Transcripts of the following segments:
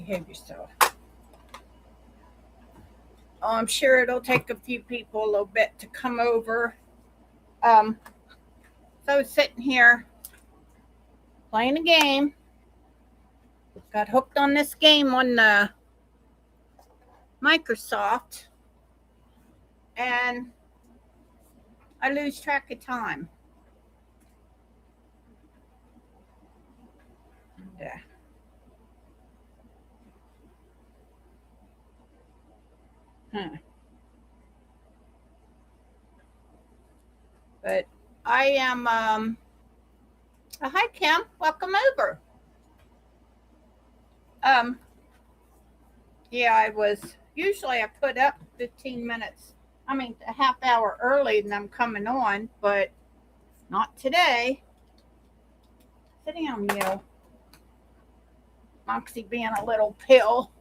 Behave yourself. Oh, I'm sure it'll take a few people a little bit to come over. So I was sitting here playing a game. Got hooked on this game on the Microsoft, and I lose track of time. Yeah. But I am hi Kim, welcome over. Yeah, I was usually I put up 15 minutes. I mean a half hour early than I'm coming on, but not today. Sit down, you. Moxie being a little pill.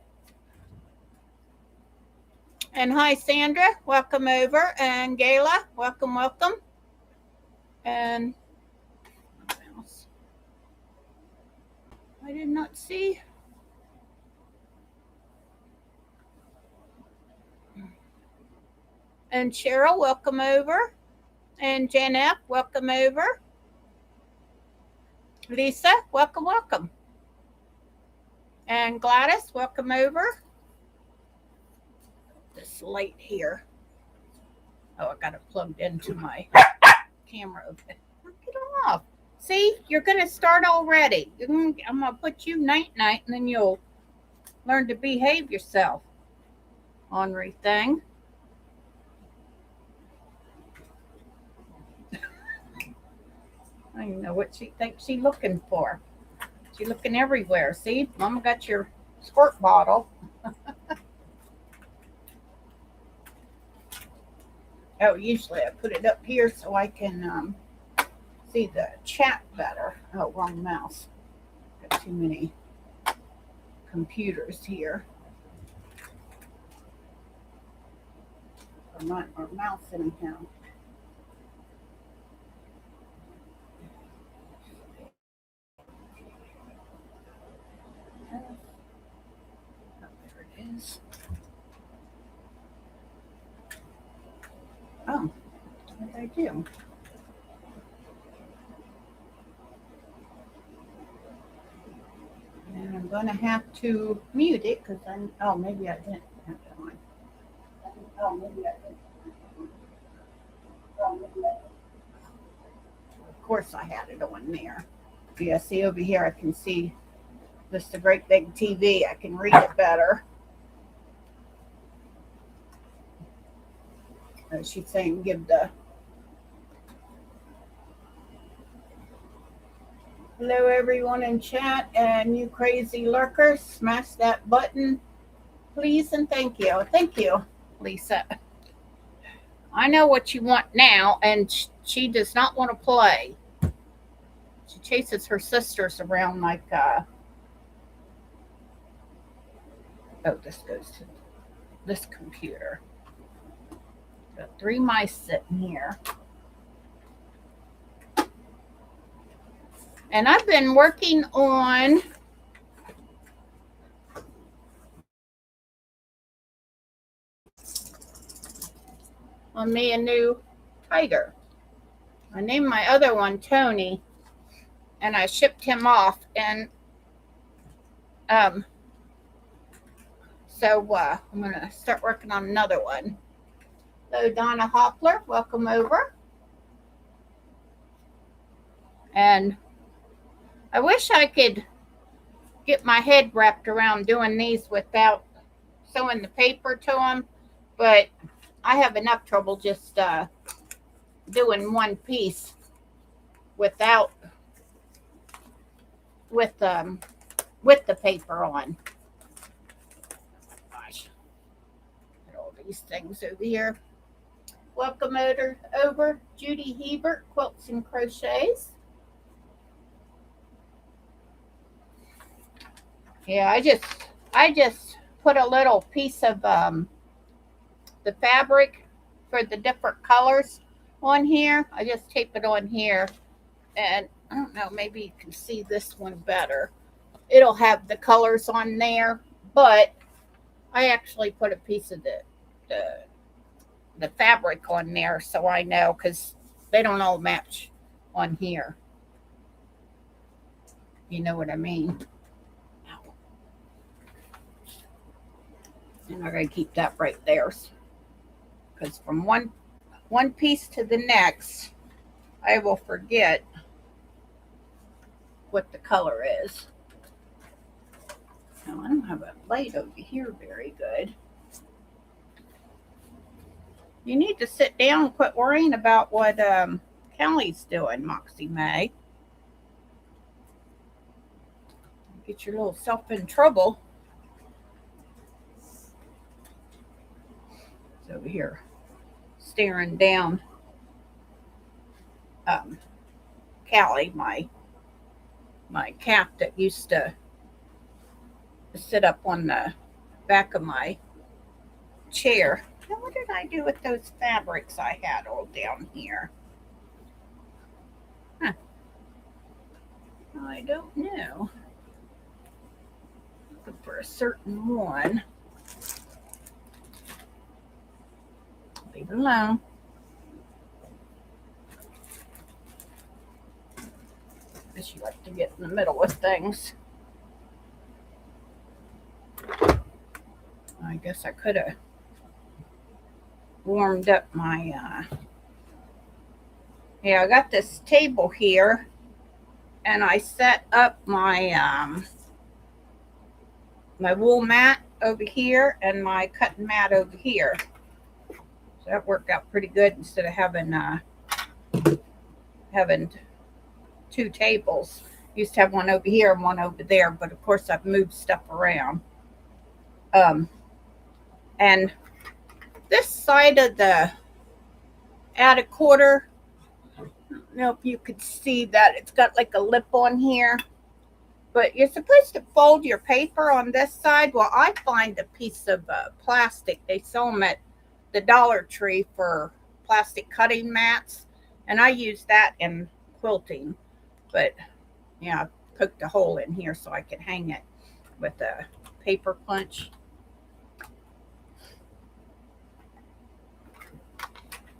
And hi Sandra, welcome over. And Gayla, welcome. And what else? I did not see. And Cheryl, welcome over. And Janet, welcome over. Lisa, welcome. And Gladys, welcome over. This light here. Oh, I got it plugged into my camera. Okay. Get off. See, you're going to start already. I'm going to put you night-night, and then you'll learn to behave yourself. Ornery thing. I don't even know what she thinks she's looking for. She's looking everywhere. See, Mama got your squirt bottle. Oh, usually I put it up here so I can see the chat better. Oh, wrong mouse. Got too many computers here. Or not our mouse anyhow. Oh, there it is. Oh, what did I do? And I'm going to have to mute it because I'm, oh, maybe I didn't have it on. Oh, maybe I didn't. Of course I had it on there. Yeah, see over here I can see just a great big TV. I can read it better. She's saying give the hello everyone in chat, and you crazy lurkers, smash that button please and thank you. Thank you, Lisa. I know what you want now, and she does not want to play. She chases her sisters around like oh, this goes to this computer. Got 3 mice sitting here. And I've been working on me a new tiger. I named my other one Tony, and I shipped him off. And so I'm going to start working on another one. Hello, Donna Hoppler. Welcome over. And I wish I could get my head wrapped around doing these without sewing the paper to them, but I have enough trouble just doing one piece without with the paper on. Gosh, got all these things over here. Welcome over Judy Hebert, Quilts and Crochets. Yeah, I just put a little piece of the fabric for the different colors on here. I just tape it on here, and I don't know, maybe you can see this one better. It'll have the colors on there, but I actually put a piece of the fabric on there so I know, because they don't all match on here. You know what I mean? And I gotta keep that right there, because from one piece to the next, I will forget what the color is. Now, I don't have a light over here very good. You need to sit down and quit worrying about what Kelly's doing, Moxie May. Get your little self in trouble. It's over here staring down Callie, my cat that used to sit up on the back of my chair. Now, what did I do with those fabrics I had all down here? Huh. I don't know. Looking for a certain one. Leave it alone. She likes to get in the middle of things. I guess I could have warmed up my yeah, I got this table here, and I set up my my wool mat over here and my cotton mat over here. So that worked out pretty good instead of having two tables. Used to have one over here and one over there, but of course I've moved stuff around. And this side of the attic quarter, I don't know if you could see that it's got like a lip on here, but you're supposed to fold your paper on this side. Well, I find a piece of plastic. They sell them at the Dollar Tree for plastic cutting mats, and I use that in quilting. But yeah, I poked a hole in here so I could hang it with a paper punch.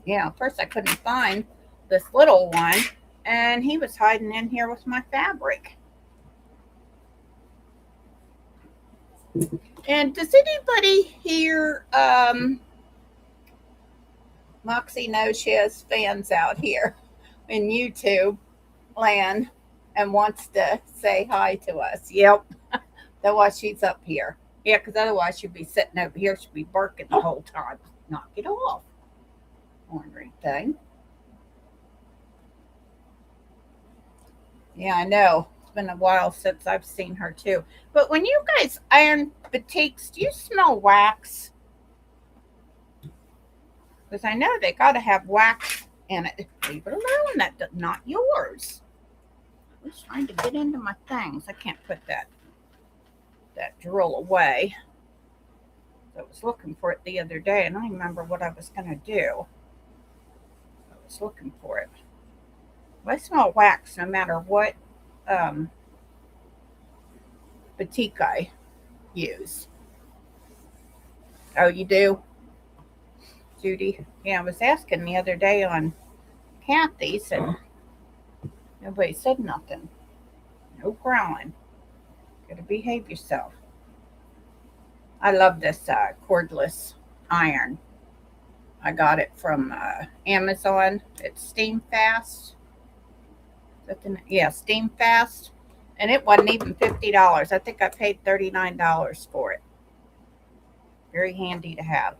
Yeah, first I couldn't find this little one, and he was hiding in here with my fabric. And does anybody here, Moxie knows she has fans out here in YouTube land and wants to say hi to us. Yep, that's why she's up here. Yeah, because otherwise she'd be sitting over here. She'd be barking the whole time. Knock it off. Ornery thing. Yeah, I know. It's been a while since I've seen her too. But when you guys iron batiks, do you smell wax? Because I know they got to have wax in it. Leave it alone. That's not yours. I was trying to get into my things. I can't put that drill away. I was looking for it the other day, and I don't remember what I was going to do. I was looking for it. I smell wax no matter what batik I use. Oh, you do? Judy? Yeah, I was asking the other day on Kathy's, and nobody said nothing. No growling. Gotta behave yourself. I love this cordless iron. I got it from Amazon. It's Steam Fast. Yeah, Steam Fast. And it wasn't even $50. I think I paid $39 for it. Very handy to have.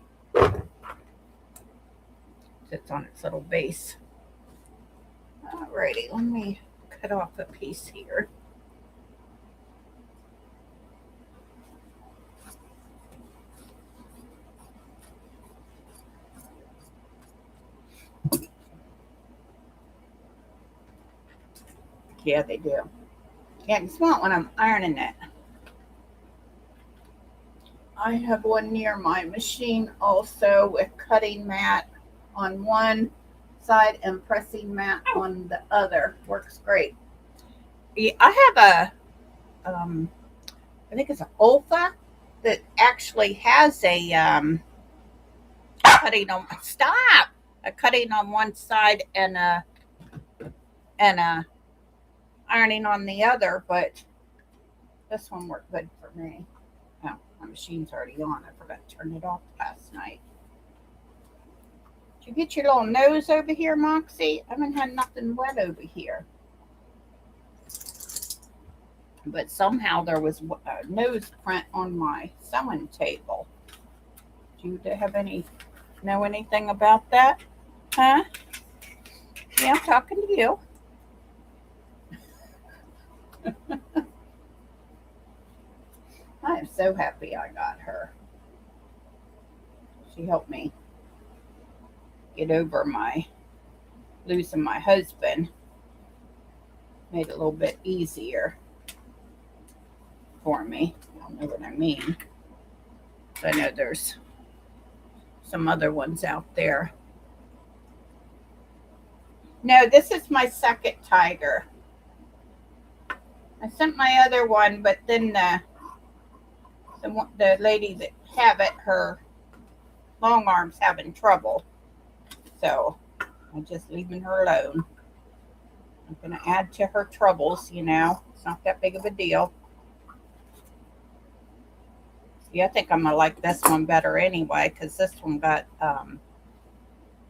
Sits on its little base. Alrighty, let me cut off a piece here. Yeah, they do. Yeah, you smell it when I'm ironing it. I have one near my machine also with cutting mat on one side and pressing mat on the other. Works great. Yeah, I have a, I think it's an Olfa that actually has a cutting on a cutting on one side and a ironing on the other, but this one worked good for me. Oh, my machine's already on. I forgot to turn it off last night. Did you get your little nose over here, Moxie? I haven't had nothing wet over here. But somehow there was a nose print on my sewing table. Do you know anything about that? Huh? Yeah, I'm talking to you. I am so happy I got her. She helped me get over losing my husband. Made it a little bit easier for me. I don't know what I mean. I know there's some other ones out there. No, this is my second tiger. I sent my other one, but then the lady that have it, her long arm's having trouble. So I'm just leaving her alone. I'm going to add to her troubles, you know. It's not that big of a deal. Yeah, I think I'm going to like this one better anyway, because this one got,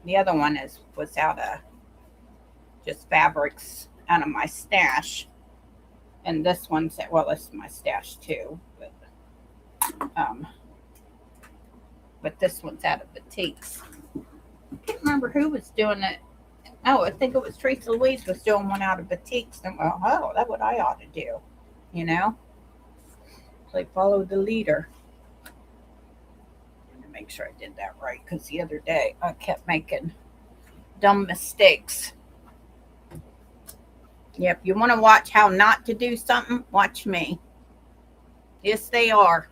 the other one was out of just fabrics out of my stash. And this one's, well, this is my stash too. But this one's out of batiks. I can't remember who was doing it. Oh, I think it was Teresa Louise was doing one out of batiks. And well, oh, that's what I ought to do, you know? Like follow the leader. Make sure I did that right, because the other day I kept making dumb mistakes. Yep, you want to watch how not to do something? Watch me. Yes, they are.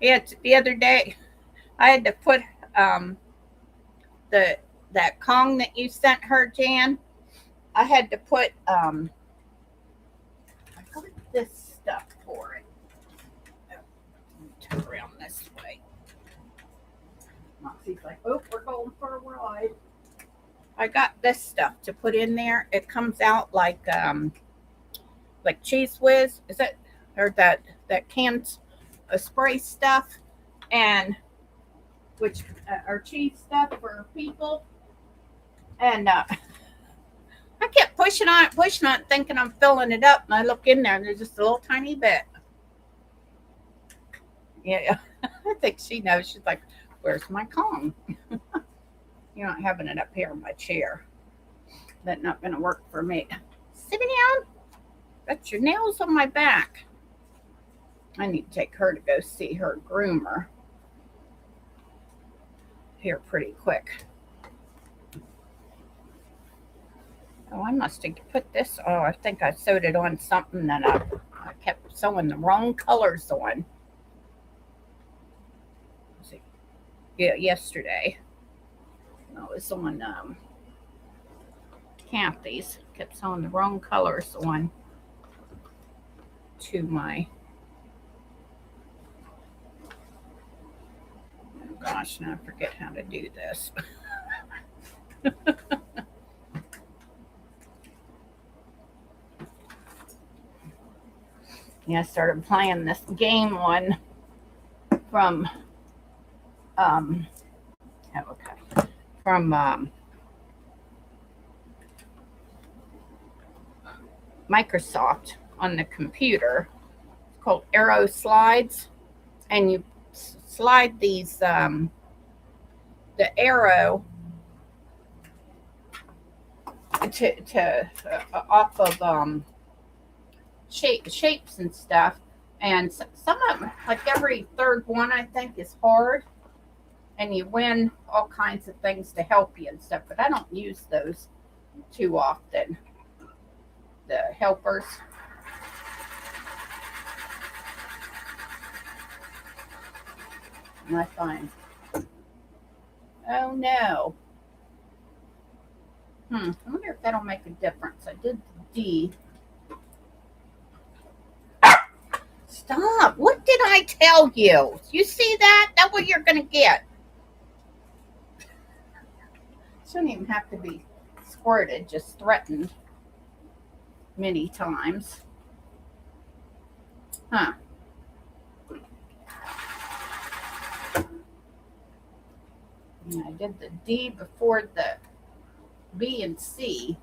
Yeah, the other day I had to put that Kong that you sent her, Jan. I had to put I got this stuff for it. Oh, let me turn around this way. Moxie's like, oh, we're going for a ride. I got this stuff to put in there. It comes out like Cheese Whiz. Is it? Or that canned spray stuff, and which are cheese stuff for people. And I kept pushing on it, thinking I'm filling it up, and I look in there, and there's just a little tiny bit. Yeah, I think she knows. She's like, where's my Kong? You're not having it up here in my chair. That's not going to work for me. Sit down. Got your nails on my back. I need to take her to go see her groomer here pretty quick. Oh, I must have put this. Oh, I think I sewed it on something that I kept sewing the wrong colors on. Yeah, yesterday. I was on Kathy's. Kept sewing the wrong colors on to my. Oh gosh, now I forget how to do this. Yeah, I started playing this game one from Microsoft on the computer. It's called Arrow Slides, and you slide these the arrow to off of shapes and stuff, and some of them, like every third one, I think, is hard, and you win all kinds of things to help you and stuff, but I don't use those too often, the helpers. And I find, oh no, I wonder if that'll make a difference. I did the D. Stop. What did I I tell you? You see that? That's what you're going to get. Shouldn't even have to be squirted, just threatened many times. Huh. Yeah, I did the D before the B and C.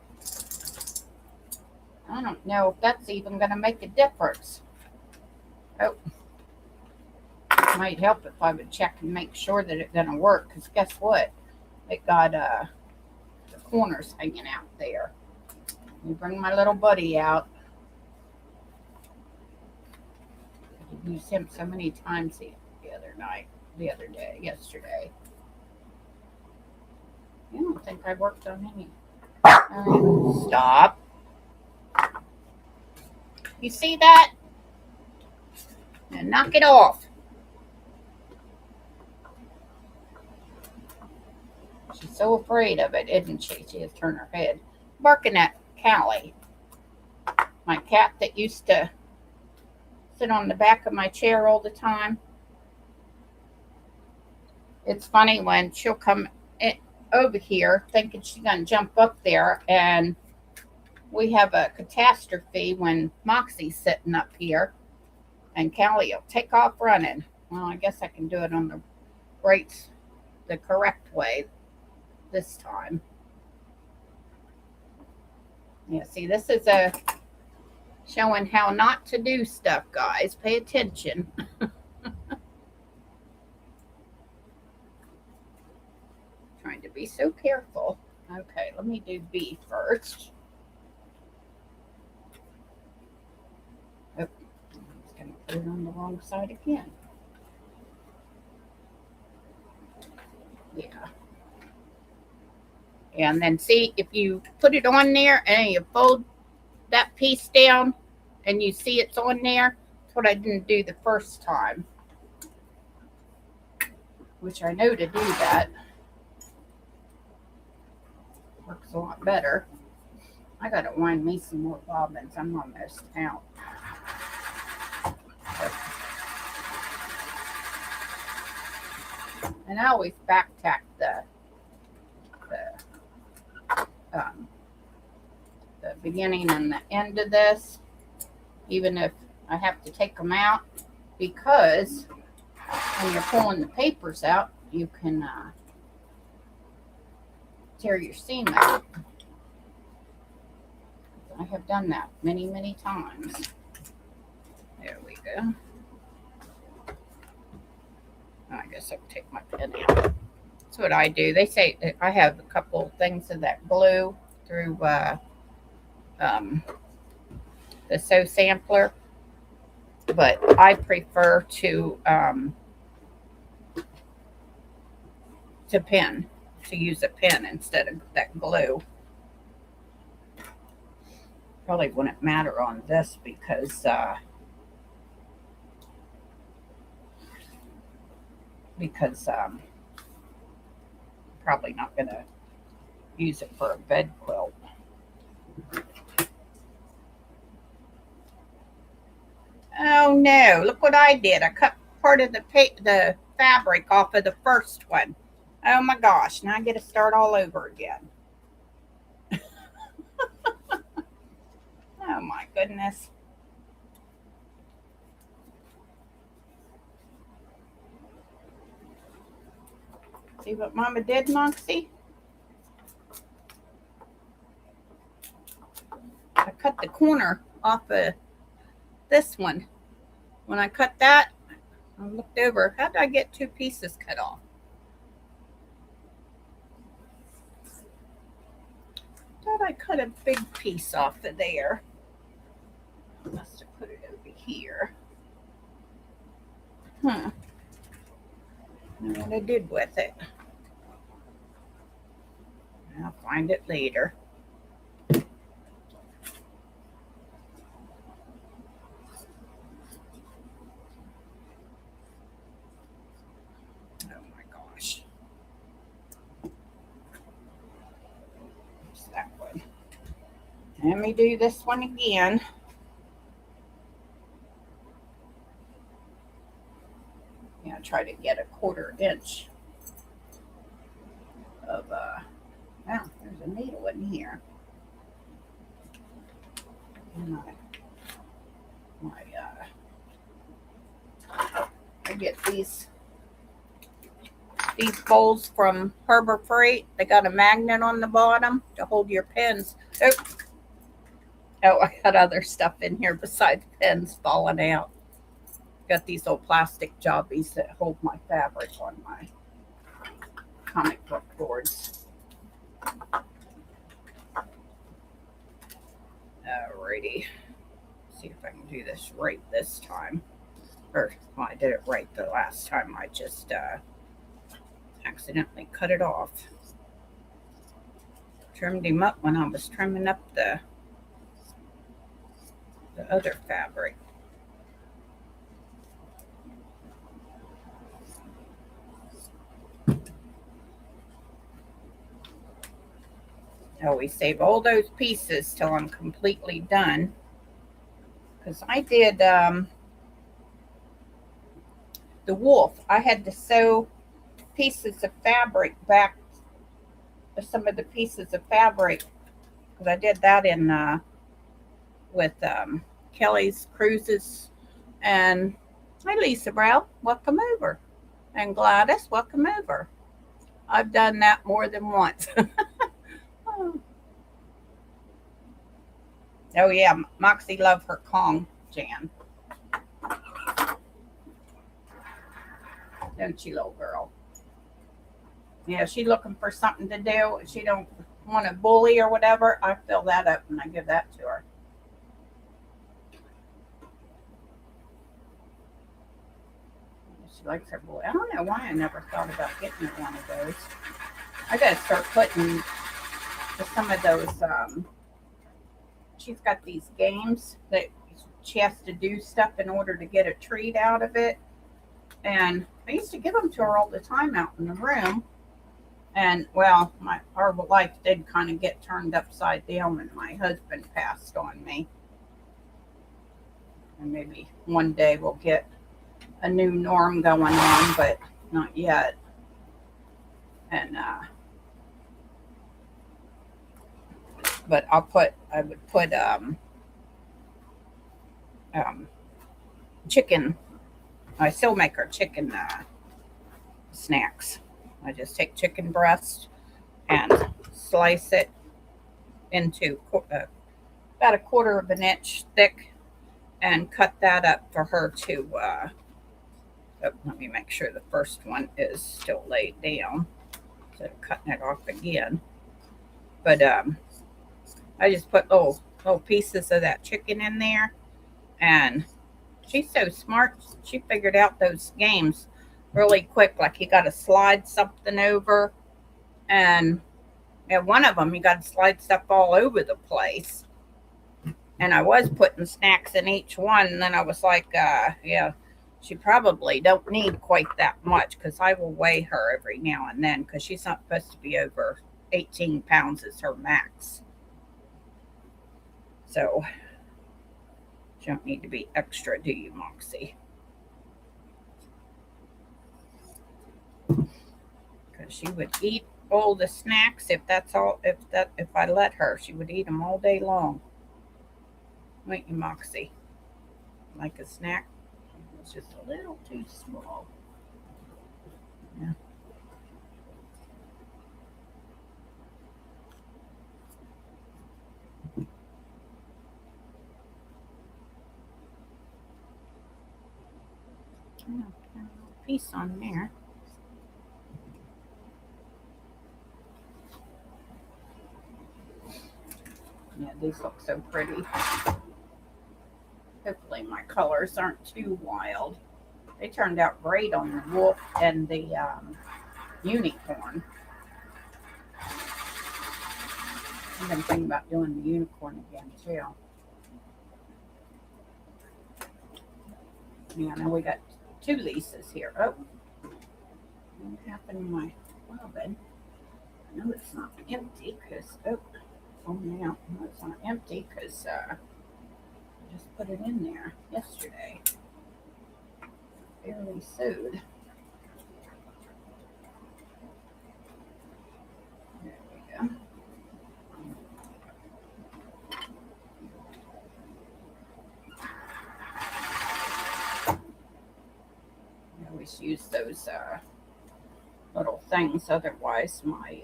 I don't know if that's even going to make a difference. Oh, it might help if I would check and make sure that it's going to work, because guess what? It got the corners hanging out there. Let me bring my little buddy out. I used him so many times yesterday. I don't think I worked on any. Stop. You see that? And knock it off. She's so afraid of it, isn't she? She has turned her head. Barking at Callie, my cat that used to sit on the back of my chair all the time. It's funny when she'll come over here thinking she's going to jump up there, and we have a catastrophe when Moxie's sitting up here, and Callie will take off running. Well, I guess I can do it on the correct way this time. Yeah, see, this is showing how not to do stuff, guys. Pay attention. Trying to be so careful. Okay, let me do B first. Oh, I was going to put it on the wrong side again. Yeah. And then see, if you put it on there and you fold that piece down and you see it's on there, that's what I didn't do the first time, which I know to do that. Works a lot better. I gotta wind me some more bobbins. I'm almost out. And I always back tack the beginning and the end of this, even if I have to take them out, because when you're pulling the papers out, you can tear your seam out. I have done that many, many times. There we go. I guess I'll take my pen out. That's what I do. They say I have a couple of things of that glue through the sew sampler, but I prefer to use a pen instead of that glue. Probably wouldn't matter on this because probably not going to use it for a bed quilt. Oh no, look what I did. I cut part of the fabric off of the first one. Oh my gosh, now I get to start all over again. Oh my goodness. See what Mama did, Moxie? I cut the corner off of this one. When I cut that, I looked over. How did I get two pieces cut off? Thought I cut a big piece off of there. I must have put it over here. I don't know what I did with it. I'll find it later. Oh my gosh. There's that one. Let me do this one again. going to try to get a 1/4 inch of, oh, there's a needle in here. I get these bowls from Harbor Freight. They got a magnet on the bottom to hold your pens. Oh, I got other stuff in here besides pens falling out. Got these old plastic jobbies that hold my fabric on my comic book boards. Alrighty. See if I can do this right this time. Or, well, I did it right the last time. I just accidentally cut it off. Trimmed him up when I was trimming up the other fabric. I always save all those pieces till I'm completely done. Because I did the wolf. I had to sew pieces of fabric back, some of the pieces of fabric, because I did that in with Kelly's Cruises. And hi, Lisa Brown, welcome over. And Gladys, welcome over. I've done that more than once. Oh yeah, Moxie loved her Kong, Jan. Don't you, little girl? Yeah, she's looking for something to do. She don't want to bully or whatever. I fill that up and I give that to her. She likes her bully. I don't know why I never thought about getting her one of those. I gotta start putting some of those. She's got these games that she has to do stuff in order to get a treat out of it. And I used to give them to her all the time out in the room. And, well, my horrible life did kind of get turned upside down when my husband passed on me. And maybe one day we'll get a new norm going on, but not yet. And, but I would put chicken. I still make her chicken snacks. I just take chicken breast and slice it into about 1/4 of an inch thick and cut that up for her to, let me make sure the first one is still laid down. So cutting it off again. But I just put little pieces of that chicken in there. And she's so smart. She figured out those games really quick. Like you got to slide something over. And one of them, you got to slide stuff all over the place. And I was putting snacks in each one. And then I was like, yeah, she probably don't need quite that much because I will weigh her every now and then because she's not supposed to be over 18 pounds is her max. So you don't need to be extra, do you, Moxie? Because she would eat all the snacks if that's all. If I let her, she would eat them all day long. Wait, you, Moxie? Like a snack? It's just a little too small. Yeah. Piece on there. Yeah, these look so pretty. Hopefully my colors aren't too wild. They turned out great on the wolf and the unicorn. I've been thinking about doing the unicorn again too. Yeah, now we got 2 Lisas here. Oh, what happened to my bobbin? I know it's not empty because, oh yeah, no, it's not empty because I just put it in there yesterday. Barely sewed. always use those little things. Otherwise, my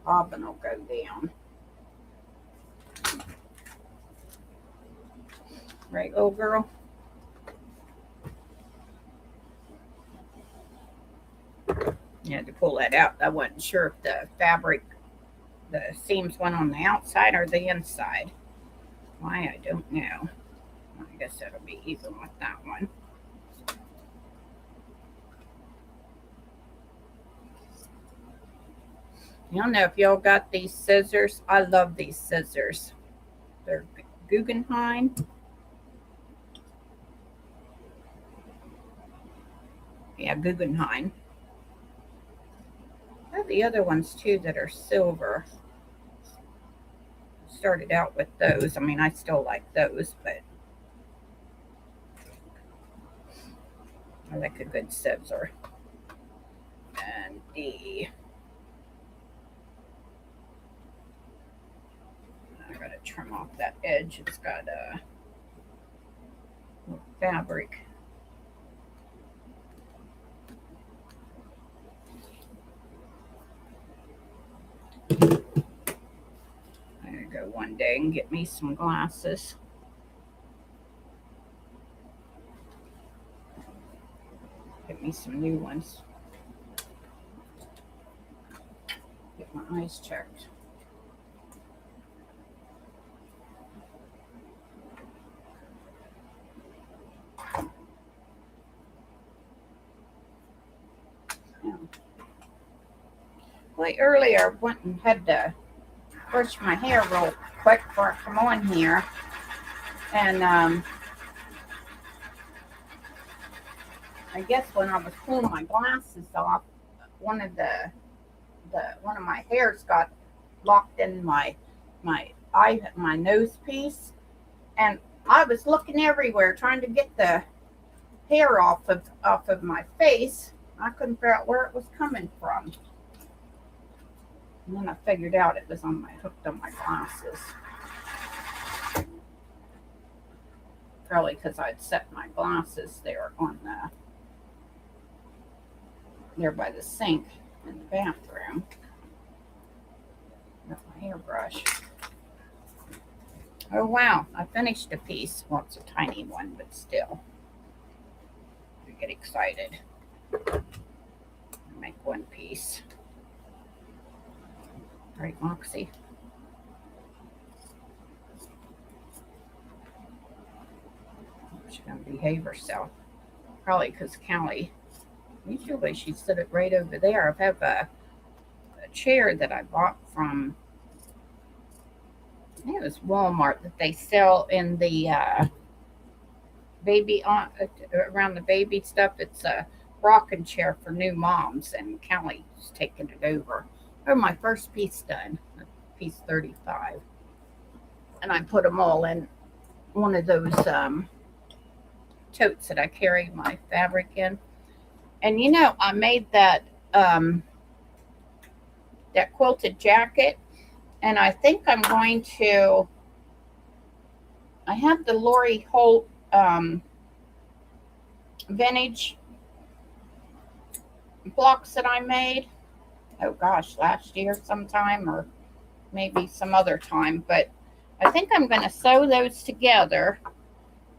bobbin will go down. Right, little girl? You had to pull that out. I wasn't sure if the fabric, the seams went on the outside or the inside. Why, I don't know. I guess it'll be even with that one. I don't know if y'all got these scissors. I love these scissors. They're Guggenheim. Yeah, Guggenheim. I have the other ones too that are silver. Started out with those. I mean, I still like those, but I like a good scissor. And I gotta trim off that edge. It's got a fabric. I'm gonna go one day and get me some glasses. Get me some new ones. Get my eyes checked. Well, earlier I went and had to brush my hair real quick before I come on here. And I guess when I was pulling my glasses off, one of my hairs got locked in my nose piece, and I was looking everywhere trying to get the hair off of my face. I couldn't figure out where it was coming from. And then I figured out it was hooked on my glasses. Probably because I'd set my glasses there there by the sink in the bathroom. Got my hairbrush. Oh wow, I finished a piece. Well, it's a tiny one, but still. I get excited. Make one piece. Right, Moxie? She's going to behave herself. Probably because Callie, usually she'd sit it right over there. I have a chair that I bought from, I think it was Walmart, that they sell in the around the baby stuff. It's a rocking chair for new moms, and Callie's taking it over. Oh, my first piece done, piece 35. And I put them all in one of those totes that I carry my fabric in. And you know, I made that quilted jacket, and I think I'm going to, I have the Lori Holt vintage blocks that I made. Oh gosh, last year sometime, or maybe some other time, but I think I'm going to sew those together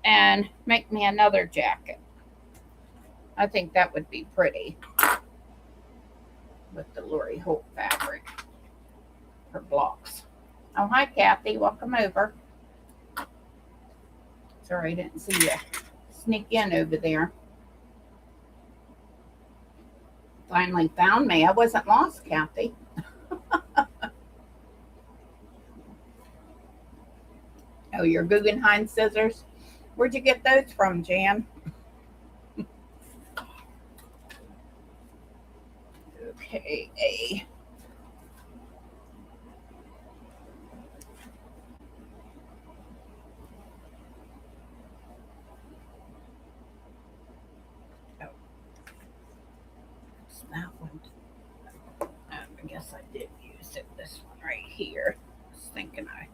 and make me another jacket. I think that would be pretty with the Lori Holt fabric for blocks. Oh, hi Kathy, welcome over. Sorry, I didn't see you sneak in over there. Finally found me. I wasn't lost, Kathy. Oh, your Guggenheim scissors? Where'd you get those from, Jan? Okay. Oh. It's that one. I guess I did use it. This one right here. I was thinking I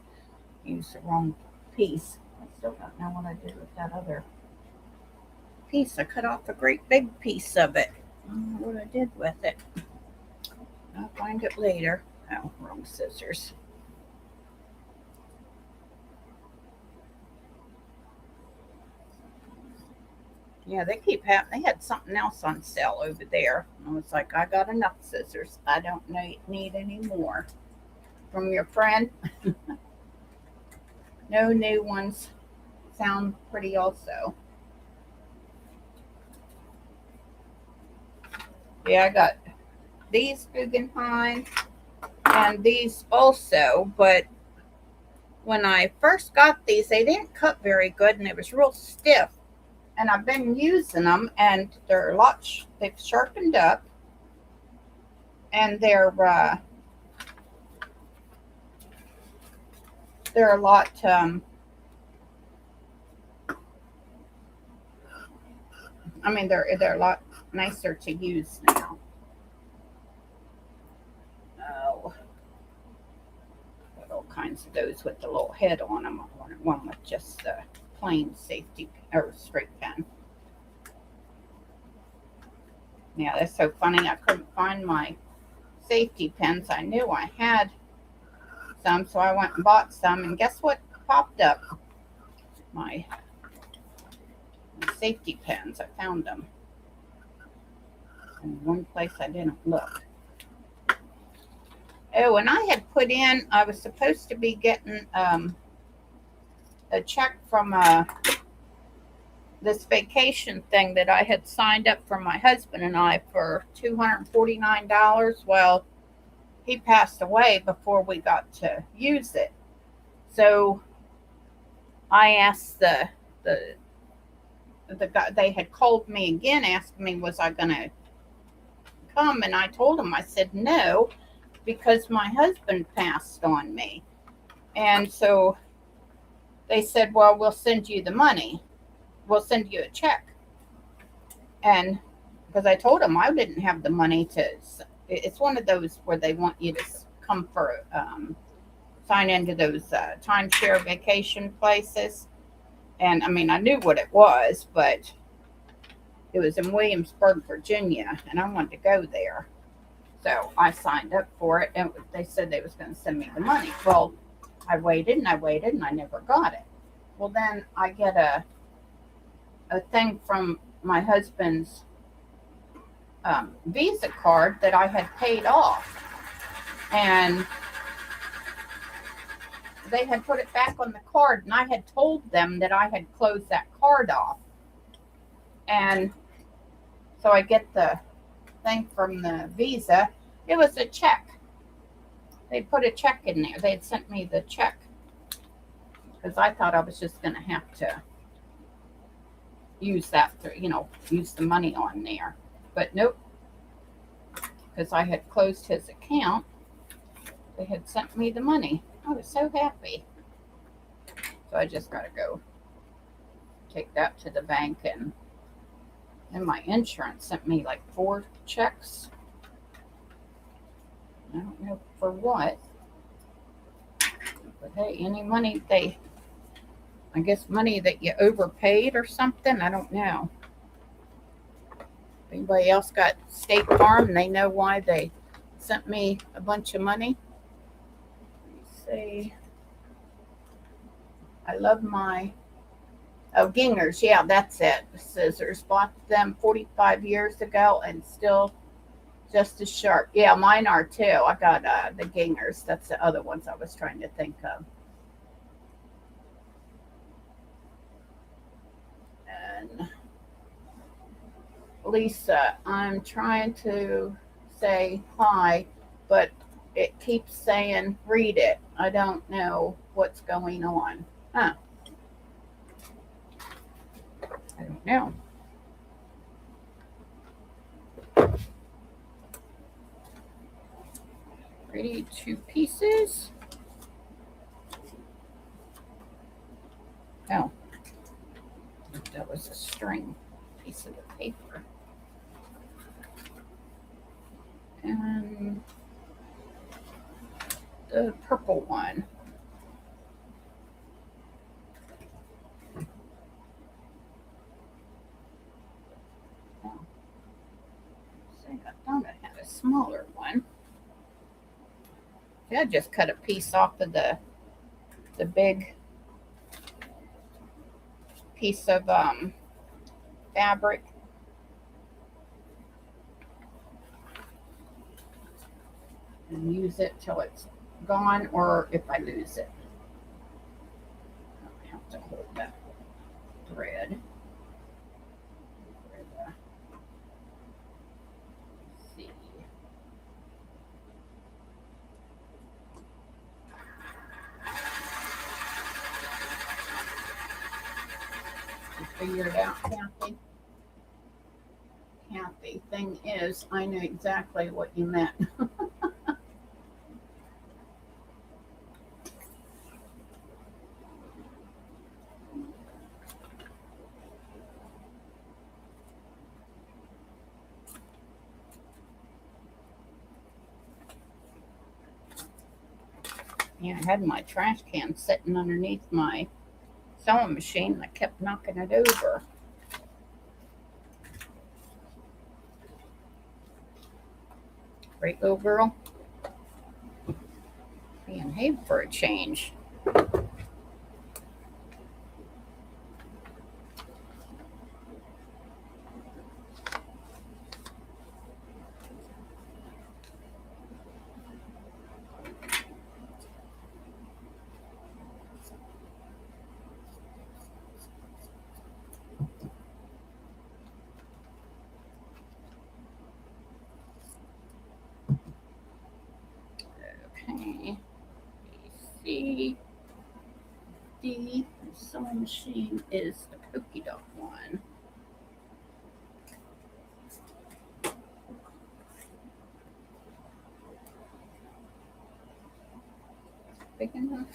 used the wrong piece. I still don't know what I did with that other piece. I cut off a great big piece of it. I don't know what I did with it. I'll find it later. Oh, wrong scissors. Yeah, they had something else on sale over there. I was like, I got enough scissors. I don't need any more. From your friend? No new ones. Sound pretty also. Yeah, I got these Guggenheim and these also, but when I first got these, they didn't cut very good and it was real stiff. And I've been using them and they're a lot, they've sharpened up and they're a lot, I mean, they're a lot nicer to use now. Oh, got all kinds of those with the little head on them. I wanted one with just the plain safety or straight pen. Yeah, that's so funny. I couldn't find my safety pins. I knew I had some, so I went and bought some. And guess what popped up? My safety pins. I found them in one place I didn't look. Oh, and I had put in, I was supposed to be getting a check from this vacation thing that I had signed up for my husband and I for $249. Well, he passed away before we got to use it. So I asked the guy, they had called me again asking me was I going to come, and I told him, I said no, because my husband passed on me. And so they said, well, we'll send you the money. We'll send you a check. And because I told them I didn't have the money to, it's one of those where they want you to come for, sign into those timeshare vacation places. And I mean, I knew what it was, but it was in Williamsburg, Virginia, and I wanted to go there. So I signed up for it, and they said they was going to send me the money. Well, I waited, and I never got it. Well, then I get a thing from my husband's Visa card that I had paid off. And they had put it back on the card, and I had told them that I had closed that card off. And so I get the thing from the Visa. It was a check. They put a check in there. They had sent me the check because I thought I was just going to have to use that, use the money on there. But nope, because I had closed his account. They had sent me the money. I was so happy. So I just got to go take that to the bank, and my insurance sent me like 4 checks. I don't know for what. But hey, any money I guess money that you overpaid or something, I don't know. Anybody else got State Farm and they know why they sent me a bunch of money? Let me see. I love my Gingers. Yeah, that's it. Scissors. Bought them 45 years ago and still just as sharp. Yeah, mine are too. I got the Gingers. That's the other ones I was trying to think of. And Lisa, I'm trying to say hi, but it keeps saying read it. I don't know what's going on. Huh. I don't know. Pretty 2 pieces. Oh, that was a string piece of the paper. And the purple one. smaller one. See, I just cut a piece off of the big piece of fabric. And use it till it's gone, or if I lose it. I have to hold that thread. See. You figure it out, Kathy? Kathy, thing is, I know exactly what you meant. Yeah, I had my trash can sitting underneath my sewing machine. I kept knocking it over. Great little girl. Being paid for a change. Okay. C, D, the sewing machine is the polka dot one. Big enough?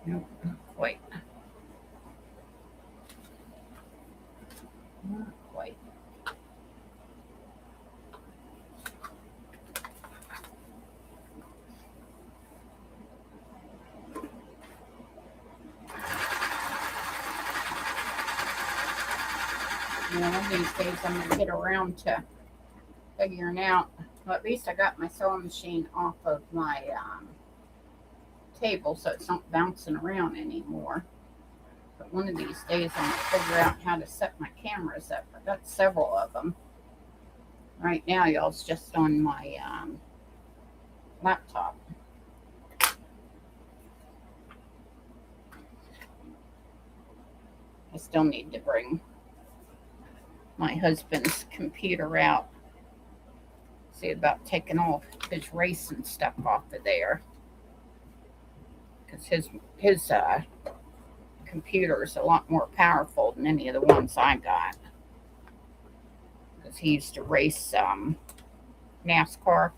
Nope, not quite. Not quite. One of these days I'm going to get around to figuring out, well, at least I got my sewing machine off of my table so it's not bouncing around anymore. But one of these days I'm going to figure out how to set my cameras up. I've got several of them. Right now, y'all, it's just on my laptop. I still need to bring my husband's computer out. See about taking off his racing stuff off of there. Because his computer is a lot more powerful than any of the ones I got. Because he used to race NASCAR.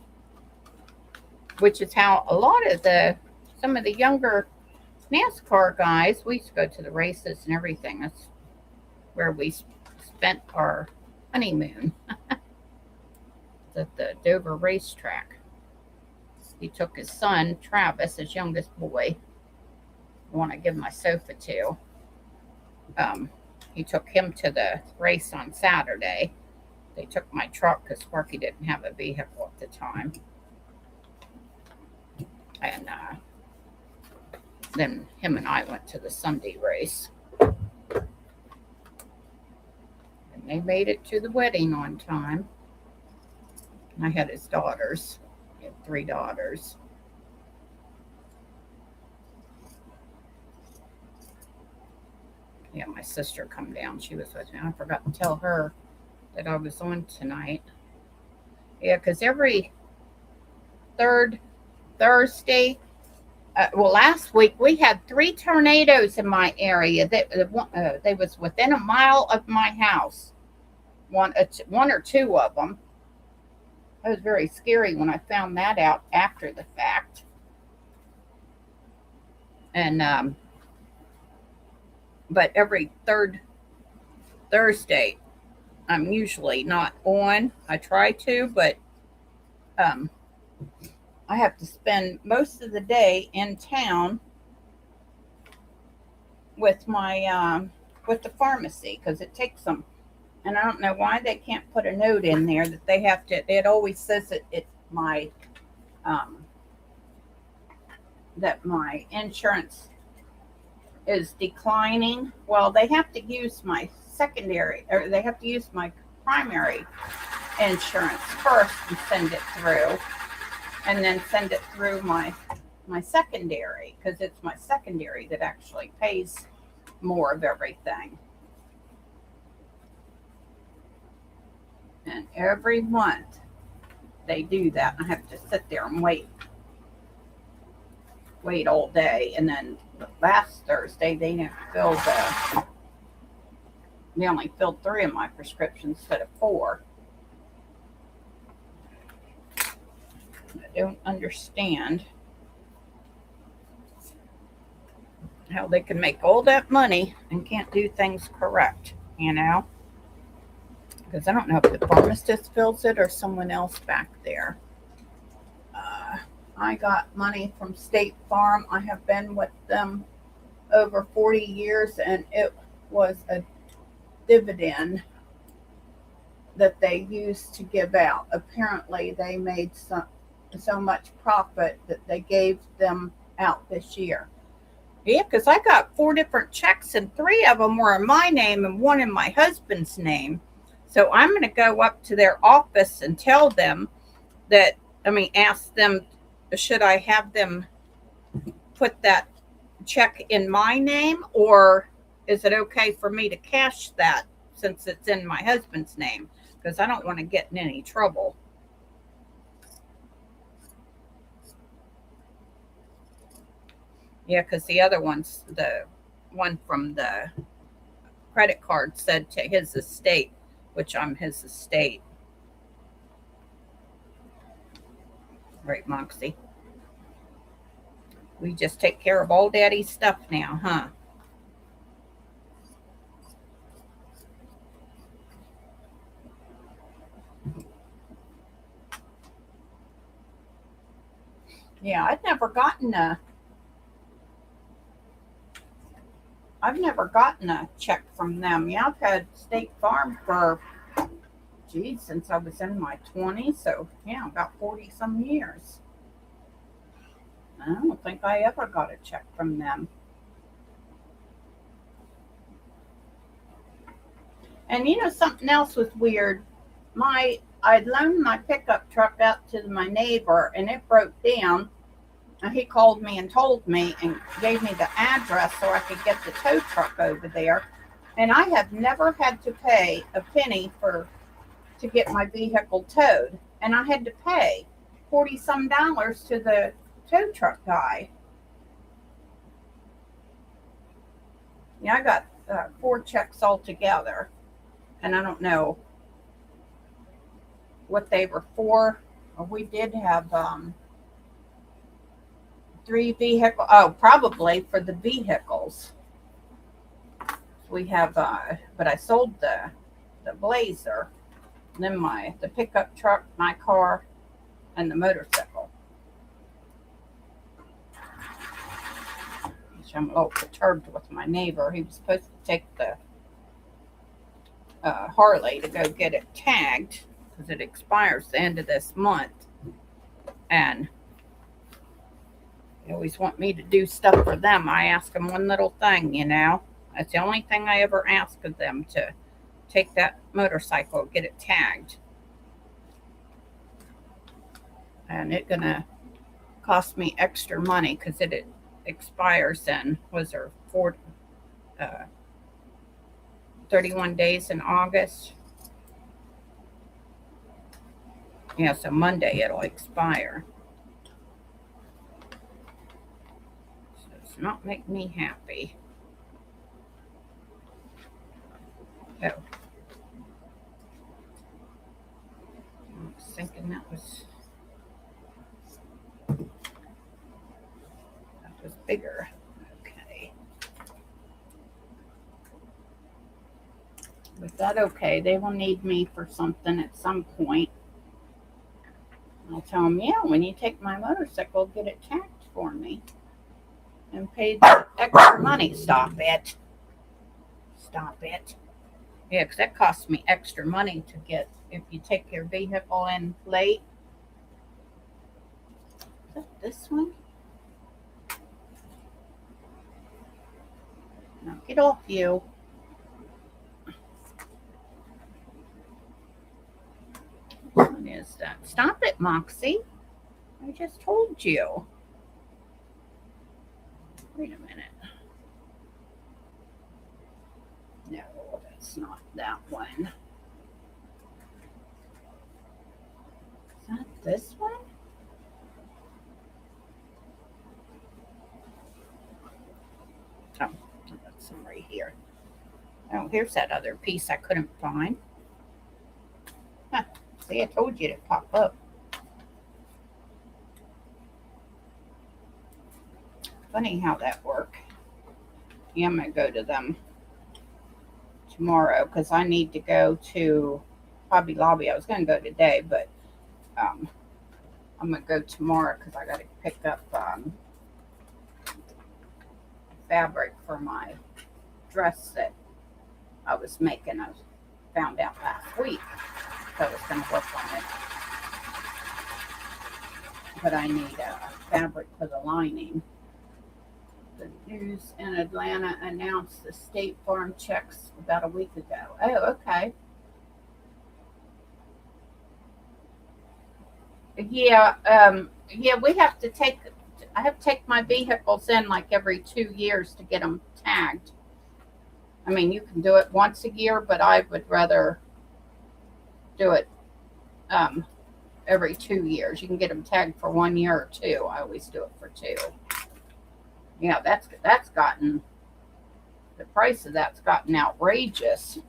Which is how a lot of some of the younger NASCAR guys, we used to go to the races and everything. That's where we spent our honeymoon. At the Dover racetrack. He took his son, Travis, his youngest boy, the one I give my sofa to. He took him to the race on Saturday. They took my truck because Sparky didn't have a vehicle at the time. And then him and I went to the Sunday race. And they made it to the wedding on time. I had his daughters. He had 3 daughters. Yeah, my sister come down. She was with me. I forgot to tell her that I was on tonight. Yeah, because every third Thursday, last week we had 3 tornadoes in my area. They was within a mile of my house. One or two of them. It was very scary when I found that out after the fact. And but every third Thursday, I'm usually not on. I try to, but I have to spend most of the day in town with my with the pharmacy because it takes them And I don't know why they can't put a note in there that they have to, it always says it's my, that my insurance is declining. Well, they have to use my secondary, or they have to use my primary insurance first and send it through, and then send it through my secondary, because it's my secondary that actually pays more of everything. And every month they do that. I have to sit there and wait all day. And then last Thursday they only filled 3 of my prescriptions instead of 4. I don't understand how they can make all that money and can't do things correct, because I don't know if the pharmacist fills it or someone else back there. I got money from State Farm. I have been with them over 40 years, and it was a dividend that they used to give out. Apparently, they made so much profit that they gave them out this year. Yeah, because I got 4 different checks, and 3 of them were in my name and 1 in my husband's name. So I'm going to go up to their office and tell them that, ask them, should I have them put that check in my name, or is it okay for me to cash that since it's in my husband's name? Because I don't want to get in any trouble. Yeah, because the other one's, the one from the credit card said to his estate, which I'm his estate. Right, Moxie? We just take care of all Daddy's stuff now, huh? Yeah, I've never gotten a check from them. Yeah, I've had State Farm for, since I was in my 20s. So, yeah, about 40 some years. I don't think I ever got a check from them. And something else was weird. I'd loaned my pickup truck out to my neighbor, and it broke down. And he called me and told me and gave me the address so I could get the tow truck over there. And I have never had to pay a penny to get my vehicle towed. And I had to pay $40 some to the tow truck guy. Yeah, I got 4 checks altogether. And I don't know what they were for. We did have 3 vehicles. Oh, probably for the vehicles. We have, but I sold the Blazer, and then the pickup truck, my car, and the motorcycle. Which I'm a little perturbed with my neighbor. He was supposed to take the Harley to go get it tagged because it expires the end of this month, and they always want me to do stuff for them. I ask them one little thing, That's the only thing I ever ask of them, to take that motorcycle, get it tagged. And it's gonna cost me extra money because it expires in, 31 days in August. Yeah, so Monday it'll expire. So it's not making me happy. Oh. I was thinking that was bigger. Okay. But that okay. They will need me for something at some point. I'll tell them, yeah, when you take my motorcycle, get it tagged for me. And pay the extra money. Stop it. Stop it. Yeah, because that costs me extra money to get if you take your vehicle in late. Is that this one? No, get off you. What is that? Stop it, Moxie. I just told you. Wait a minute. No, that's not that one. Is that this one? Oh, that's some right here. Oh, here's that other piece I couldn't find. Huh. See, I told you to pop up. Funny how that worked. Yeah, I'm going to go to them tomorrow because I need to go to Hobby Lobby. I was going to go today, but I'm going to go tomorrow because I got to pick up fabric for my dress that I was making. I found out last week, so I was going to work on it. But I need fabric for the lining. The news in Atlanta announced the State Farm checks about a week ago. Oh, okay. Yeah, we have to take. I have to take my vehicles in like every 2 years to get them tagged. I mean, you can do it once a year, but I would rather do it every 2 years. You can get them tagged for 1 year or two. I always do it for 2. Yeah, that's gotten, the price of that's gotten outrageous.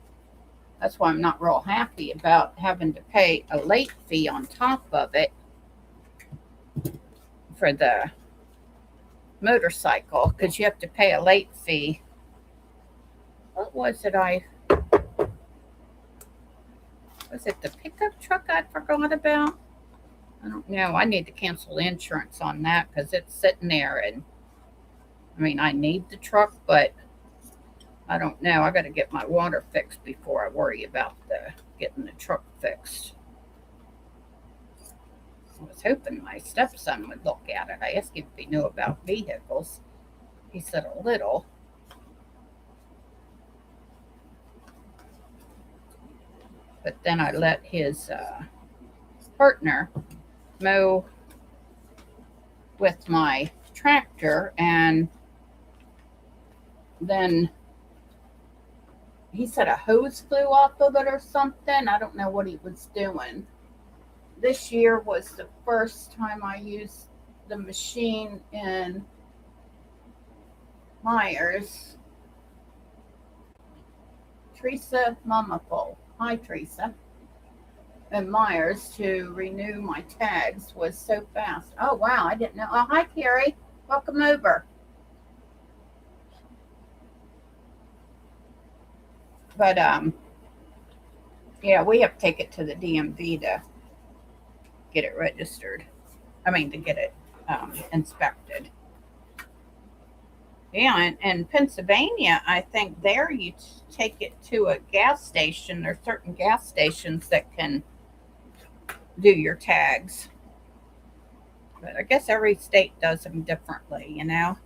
That's why I'm not real happy about having to pay a late fee on top of it for the motorcycle, because you have to pay a late fee. What was it was it the pickup truck I forgot about? I don't know. I need to cancel insurance on that because it's sitting there, and I mean, I need the truck, but I don't know. I got to get my water fixed before I worry about getting the truck fixed. I was hoping my stepson would look at it. I asked him if he knew about vehicles. He said a little. But then I let his partner mow with my tractor, and then he said a hose flew off of it or something. I don't know what he was doing. This year was the first time I used the machine in Myers. Teresa Mumaful. Hi, Teresa. And Myers to renew my tags was so fast. Oh, wow. I didn't know. Oh, hi, Carrie. Welcome over. But, yeah, we have to take it to the DMV to get it registered. I mean, to get it inspected. Yeah, in Pennsylvania, I think there you take it to a gas station. There's certain gas stations that can do your tags. But I guess every state does them differently, you know.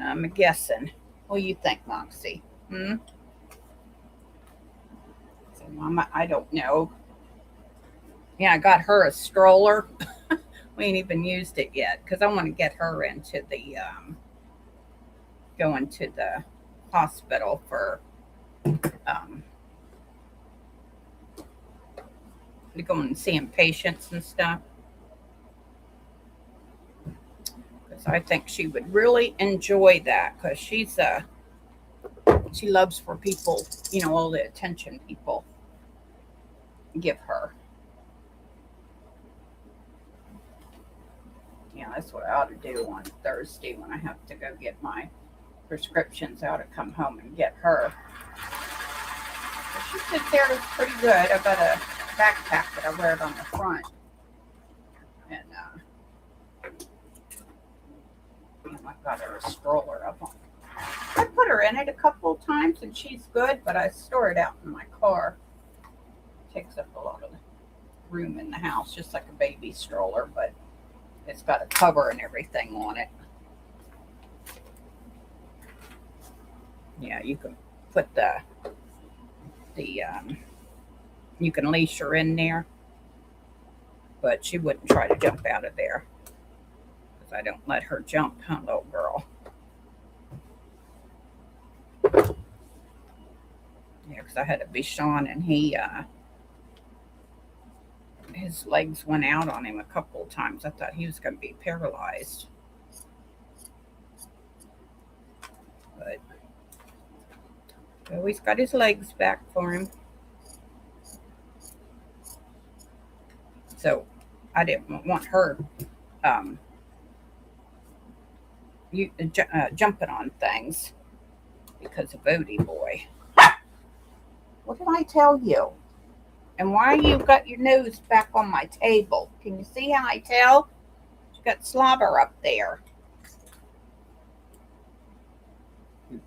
I'm guessing. What do you think, Moxie? So, Mama, I don't know. Yeah, I got her a stroller. We ain't even used it yet because I want to get her into the going to the hospital for going and seeing patients and stuff. Because I think she would really enjoy that because she loves for people, you know, all the attention people give her. Yeah, that's what I ought to do on Thursday when I have to go get my prescriptions. I ought to come home and get her. But she sits there, it's pretty good. I've got a backpack that I wear it on the front. And I've got her a stroller up on. I put her her in it a couple of times and she's good, but I store it out in my car. It takes up a lot of room in the house, just like a baby stroller, but it's got a cover and everything on it. Yeah, you can put you can leash her in there, but she wouldn't try to jump out of there because I don't let her jump, huh, little girl? Yeah, because I had a Bichon and his legs went out on him a couple of times. I thought he was going to be paralyzed. But he's got his legs back for him. So I didn't want her jumping on things because of Odie boy. What did I tell you? And why you got your nose back on my table? Can you see how I tell? You got slobber up there.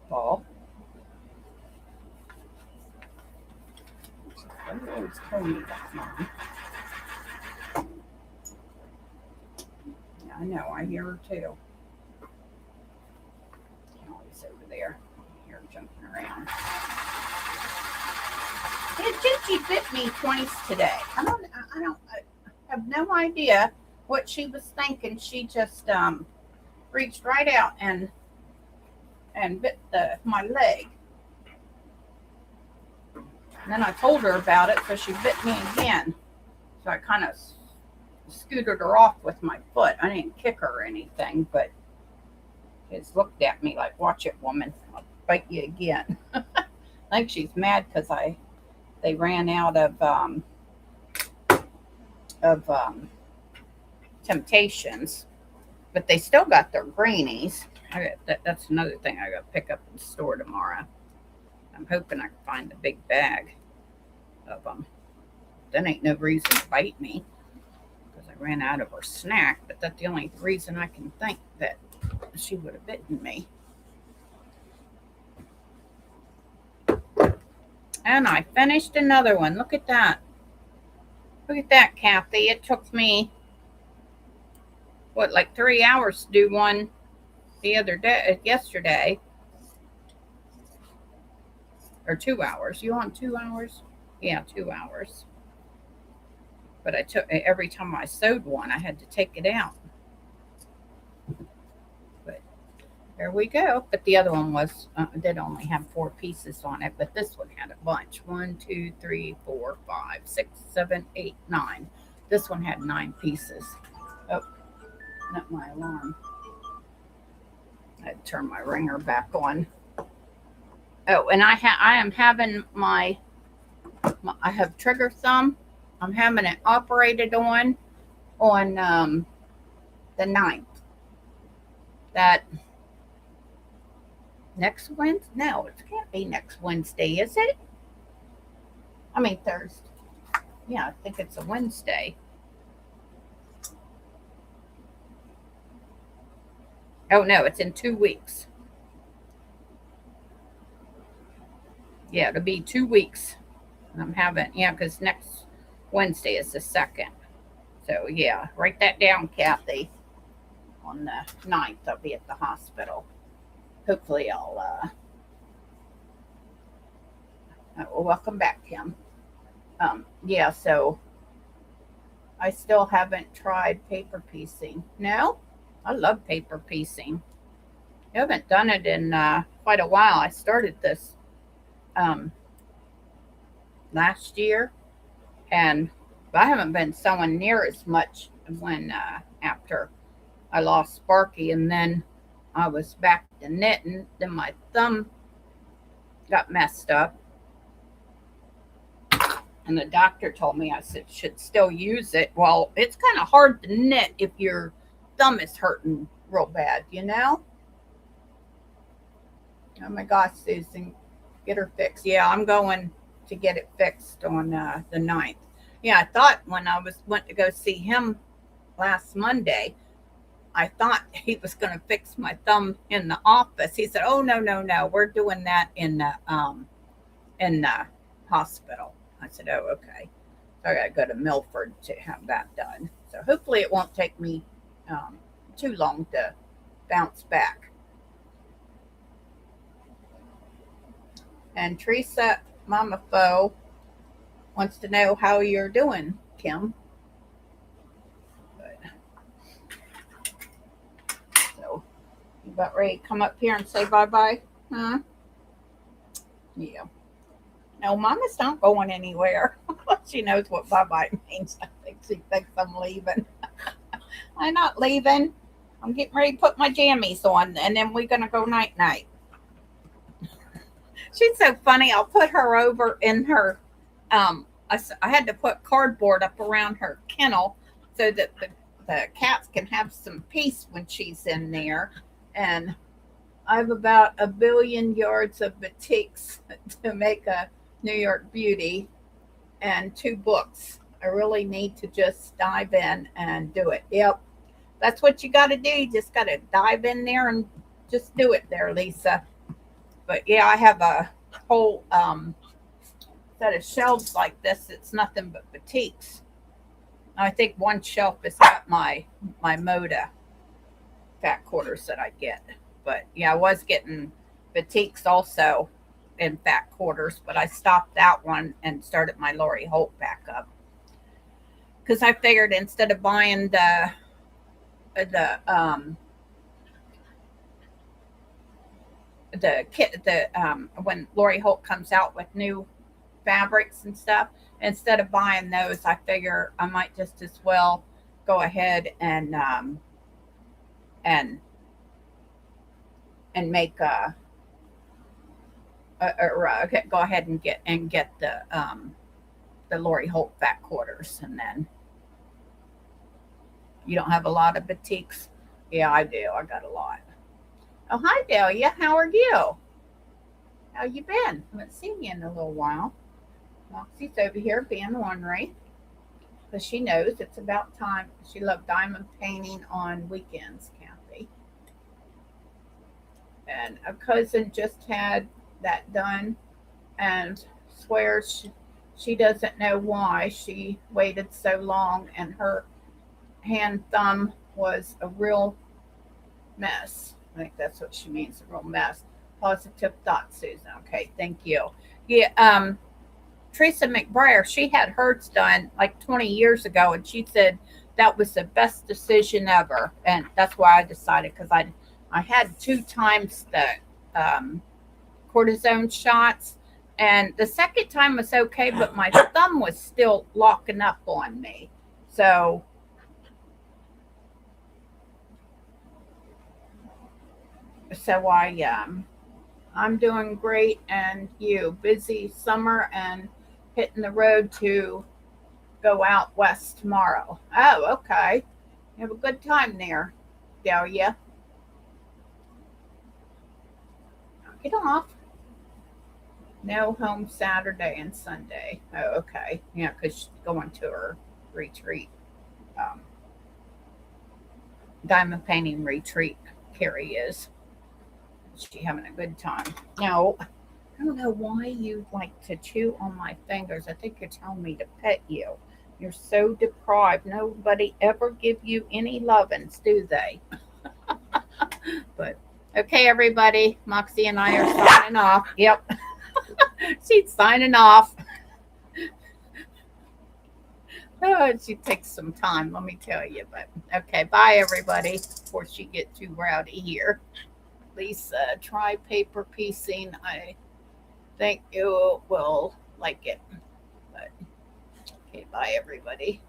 Ball. I always tell you that, Mom. Yeah, I know. I hear her too. Always over there. I hear her jumping around. Yeah, Gingy bit me twice today. I have no idea what she was thinking. She just reached right out and bit my leg. And then I told her about it, so she bit me again. So I kind of scooted her off with my foot. I didn't kick her or anything, but she just looked at me like, "Watch it, woman. I'll bite you again." I think she's mad because they ran out of Temptations, but they still got their greenies. That's another thing I got to pick up in the store tomorrow. I'm hoping I can find a big bag of them. That ain't no reason to bite me because I ran out of her snack, but that's the only reason I can think that she would have bitten me. And I finished another one. Look at that. Look at that, Kathy. It took me, what, like 3 hours to do one yesterday. Or 2 hours. You on 2 hours? Yeah, 2 hours. But every time I sewed one, I had to take it out. But there we go. But the other one did only have 4 pieces on it, but this one had a bunch. 1, 2, 3, 4, 5, 6, 7, 8, 9. This one had 9 pieces. Oh, not my alarm. I had to turn my ringer back on. Oh, and I am having I have trigger thumb. I'm having it operated on the 9th. That next Wednesday? No, it can't be next Wednesday, is it? I mean Thursday. Yeah, I think it's a Wednesday. Oh no, it's in 2 weeks. Yeah, it'll be 2 weeks. I'm having, because next Wednesday is the 2nd. So, yeah, write that down, Kathy. On the 9th, I'll be at the hospital. Hopefully, I'll, well, welcome back, Kim. Yeah, so I still haven't tried paper piecing. No? I love paper piecing. I haven't done it in quite a while. I started this last year, and I haven't been sewing near as much when after I lost Sparky, and then I was back to knitting. Then my thumb got messed up, and the doctor told me I should still use it. Well, it's kind of hard to knit if your thumb is hurting real bad, you know? Oh my gosh, Susan, get her fixed. Yeah, I'm going to get it fixed on the 9th. Yeah, I thought when I went to go see him last Monday, I thought he was going to fix my thumb in the office. He said, "Oh no, no, no, we're doing that in the hospital." I said, "Oh, okay." So I got to go to Milford to have that done. So hopefully it won't take me um, too long to bounce back. And Teresa, Mama Fo, wants to know how you're doing, Kim. But, so you about ready to come up here and say bye bye? Huh? Yeah. No, Mama's not going anywhere. She knows what bye bye means. I think she thinks I'm leaving. I'm not leaving. I'm getting ready to put my jammies on, and then we're gonna go night night. She's so funny. I'll put her over in her. I had to put cardboard up around her kennel so that the cats can have some peace when she's in there. And I have about a billion yards of batiks to make a New York Beauty and 2 books. I really need to just dive in and do it. Yep, that's what you got to do. You just got to dive in there and just do it there, Lisa. But yeah, I have a whole set of shelves like this. It's nothing but batiks. I think one shelf has got my Moda fat quarters that I get. But yeah, I was getting batiks also in fat quarters, but I stopped that one and started my Lori Holt back up because I figured instead of buying the kit when Lori Holt comes out with new fabrics and stuff, instead of buying those, I figure I might just as well go ahead and make go ahead and get the Lori Holt fat quarters, and then you don't have a lot of batiks. Yeah, I do. I got a lot. Oh, hi, Delia. How are you? How you been? Haven't seen you in a little while. Moxie's over here being ornery because she knows it's about time. She loved diamond painting on weekends, Kathy. And a cousin just had that done and swears she doesn't know why she waited so long, and her hand thumb was a real mess. I think that's what she means, a real mess. Positive thought, Susan. Okay, thank you. Yeah, Teresa McBriar, she had hers done like 20 years ago, and she said that was the best decision ever. And that's why I decided, because I had 2 times the cortisone shots, and the second time was okay, but my thumb was still locking up on me. So I'm doing great, and you busy summer and hitting the road to go out west tomorrow. Oh, okay. You have a good time there, Delia. Get off. No, home Saturday and Sunday. Oh, okay. Yeah, because she's going to her retreat, um, diamond painting retreat. Carrie is. She having a good time. No, I don't know why you like to chew on my fingers. I think you're telling me to pet you. You're so deprived. Nobody ever give you any lovins, do they? But okay, everybody. Moxie and I are signing off. Yep. She's signing off. Oh, she takes some time, let me tell you. But okay, bye everybody before she gets too rowdy here. Lisa, try paper piecing. I think you will like it. But okay, bye everybody.